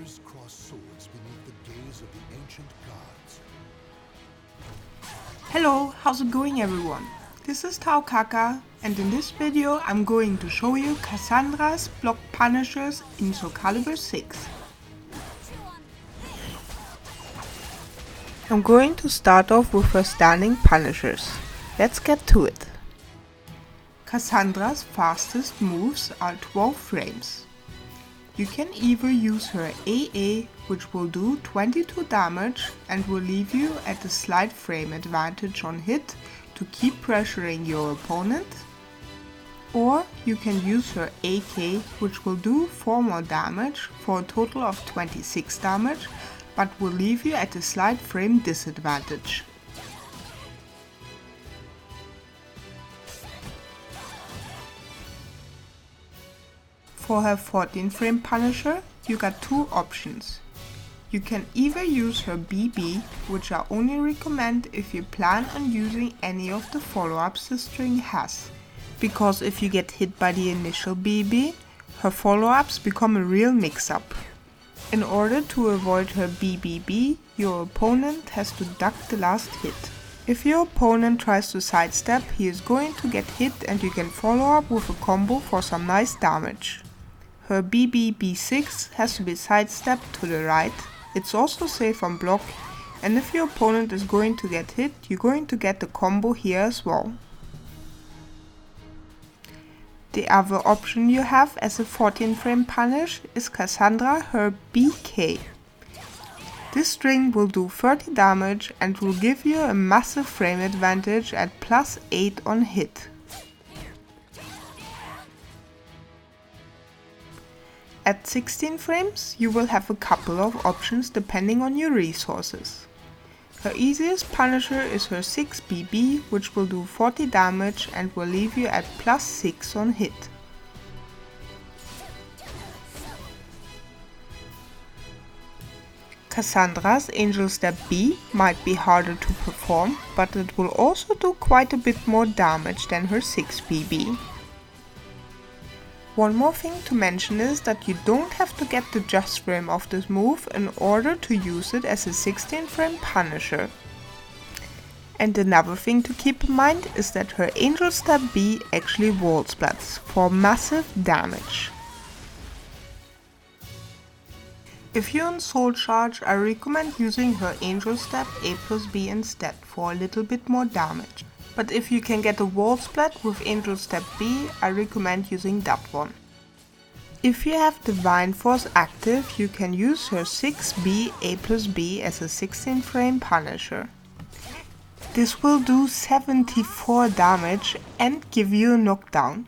warriors cross swords beneath the gaze of the ancient gods. Hello, how's it going everyone? This is Taukaka, and in this video I'm going to show you Cassandra's block punishers in Soul Calibur 6. I'm going to start off with her standing punishers. Let's get to it. Cassandra's fastest moves are 12 frames. You can either use her AA, which will do 22 damage and will leave you at a slight frame advantage on hit to keep pressuring your opponent, or you can use her AK, which will do 4 more damage for a total of 26 damage, but will leave you at a slight frame disadvantage. For her 14 frame punisher, you got two options. You can either use her BB, which I only recommend if you plan on using any of the follow-ups the string has, because if you get hit by the initial BB, her follow-ups become a real mix-up. In order to avoid her BBB, your opponent has to duck the last hit. If your opponent tries to sidestep, he is going to get hit and you can follow up with a combo for some nice damage. Her BB-B6 has to be sidestepped to the right. It's also safe on block, and if your opponent is going to get hit, you're going to get the combo here as well. The other option you have as a 14 frame punish is Cassandra, her BK. This string will do 30 damage and will give you a massive frame advantage at +8 on hit. At 16 frames, you will have a couple of options depending on your resources. Her easiest punisher is her 6BB, which will do 40 damage and will leave you at +6 on hit. Cassandra's Angel Step B might be harder to perform, but it will also do quite a bit more damage than her 6BB. One more thing to mention is that you don't have to get the just frame of this move in order to use it as a 16 frame punisher. And another thing to keep in mind is that her Angel Step B actually wall splats for massive damage. If you're on Soul Charge, I recommend using her Angel Step A+B instead for a little bit more damage. But if you can get a wall splat with Angel Step B, I recommend using that one. If you have Divine Force active, you can use her 6B A+B as a 16 frame punisher. This will do 74 damage and give you a knockdown.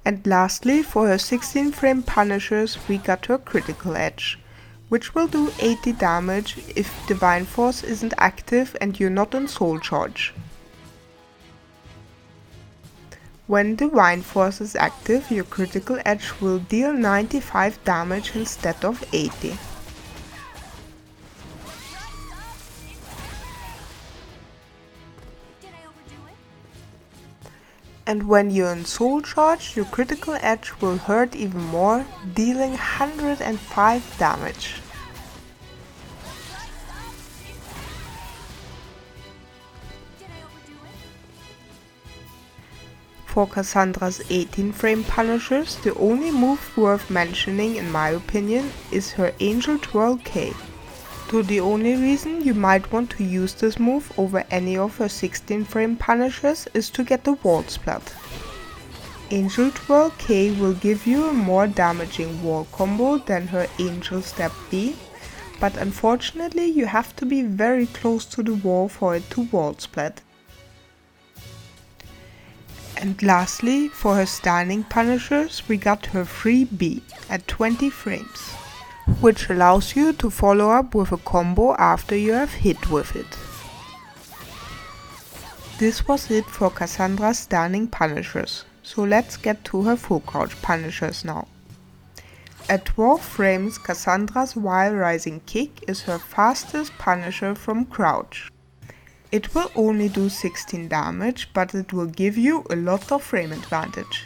And lastly, for her 16 frame punishers, we got her Critical Edge, which will do 80 damage if Divine Force isn't active and you're not on Soul Charge. When Divine Force is active, your Critical Edge will deal 95 damage instead of 80. And when you're in Soul Charge, your Critical Edge will hurt even more, dealing 105 damage. For Cassandra's 18 frame punishers, the only move worth mentioning in my opinion is her Angel Twirl K. So the only reason you might want to use this move over any of her 16 frame punishers is to get the wall splat. Angel Twirl K will give you a more damaging wall combo than her Angel Step B, but unfortunately you have to be very close to the wall for it to wall splat. And lastly, for her standing punishers, we got her 3B at 20 frames. Which allows you to follow up with a combo after you have hit with it. This was it for Cassandra's standing punishers, so let's get to her full crouch punishers now. At 12 frames, Cassandra's Wild Rising Kick is her fastest punisher from crouch. It will only do 16 damage, but it will give you a lot of frame advantage.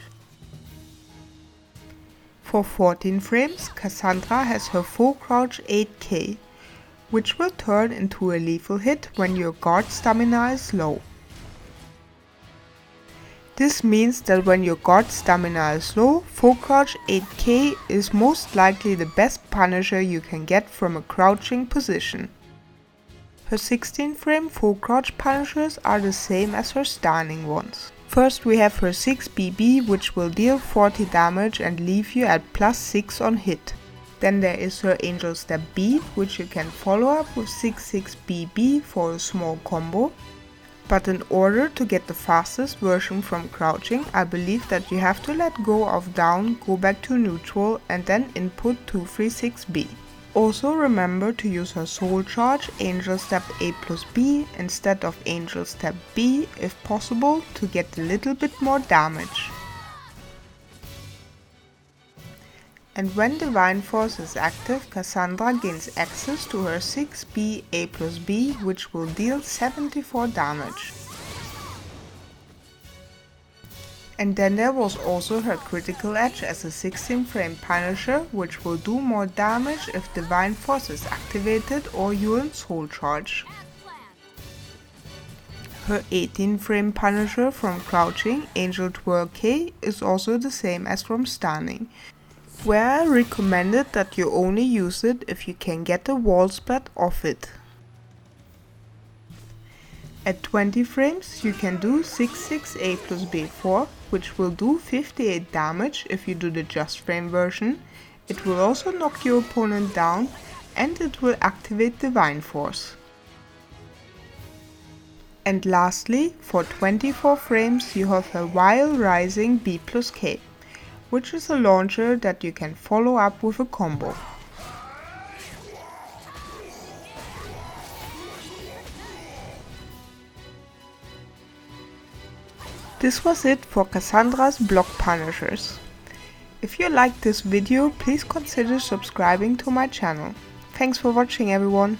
For 14 frames, Cassandra has her full crouch 8k, which will turn into a lethal hit when your guard stamina is low. This means that when your guard stamina is low, full crouch 8k is most likely the best punisher you can get from a crouching position. Her 16 frame full crouch punishers are the same as her stunning ones. First we have her 6 BB, which will deal 40 damage and leave you at +6 on hit. Then there is her Angel Step B, which you can follow up with 6 BB for a small combo. But in order to get the fastest version from crouching, I believe that you have to let go of down, go back to neutral and then input 236B. Also remember to use her soul charge Angel Step A+B instead of Angel Step B if possible to get a little bit more damage. And when Divine Force is active, Cassandra gains access to her 6B A+B, which will deal 74 damage. And then there was also her critical edge as a 16 frame punisher, which will do more damage if Divine Force is activated or you're in soul charge. Her 18 frame punisher from crouching, Angel Twirl K, is also the same as from stunning, where I recommended that you only use it if you can get a wall spat off it. At 20 frames you can do 6A+B4, which will do 58 damage if you do the just frame version. It will also knock your opponent down and it will activate Divine Force. And lastly, for 24 frames you have her While Rising B+K, which is a launcher that you can follow up with a combo. This was it for Cassandra's block punishers. If you liked this video, please consider subscribing to my channel. Thanks for watching everyone.